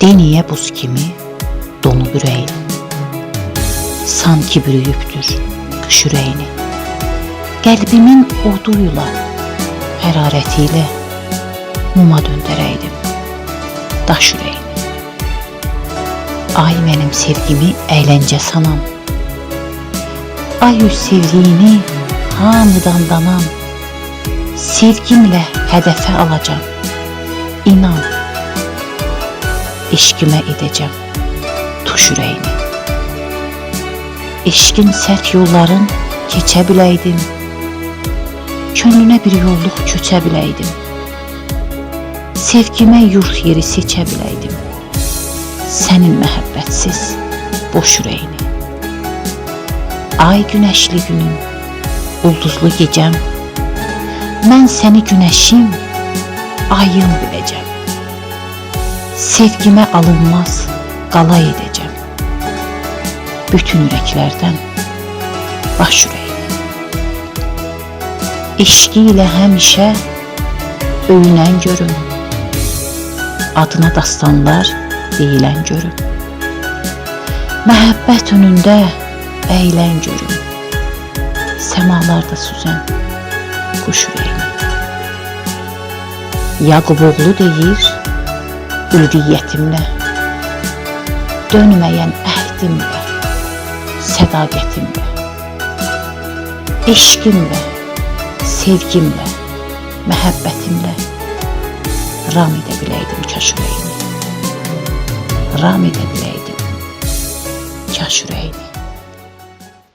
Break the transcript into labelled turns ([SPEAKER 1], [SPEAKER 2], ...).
[SPEAKER 1] Deniyə buz kimi donub ürəyim. Sanki bürüyübdür qış ürəyini. Qəlbimin oduyla, hərarəti ilə muma döndərəydim daş ürəyini. Ay mənim sevgimi əyləncə sanan, ay üz sevdiyini hamıdan danan, sevgimlə hədəfə alacam, inan, eşqimə edəcəm tuş ürəyini. Eşqin sərt yolların keçə biləydim, könlünə bir yolluq köçə biləydim, sevgimə yurt yeri seçə biləydim, sənin məhəbbətsiz boş ürəyini. Ay günəşli günüm, ulduzlu gecəm, mən səni günəşim, ayım biləcəm, sevgimə alınmaz qala edəcəm, bütün ürəklərdən baş ürəyini. Eşqi ilə həmişə öyünən görüm, adına dastanlar deyilən görüm, məhəbbət önündə əylən görüm, səmalarda süzən quş ürəyini. Yaqub oğlu deyir, ülviyyətimlə, dönməyən əhdimlə, sədaqətimlə, eşqimlə, sevgimlə, məhəbbətimlə ram edə biləydim kaş ürəyini. Ram edə biləydim kaş ürəyini.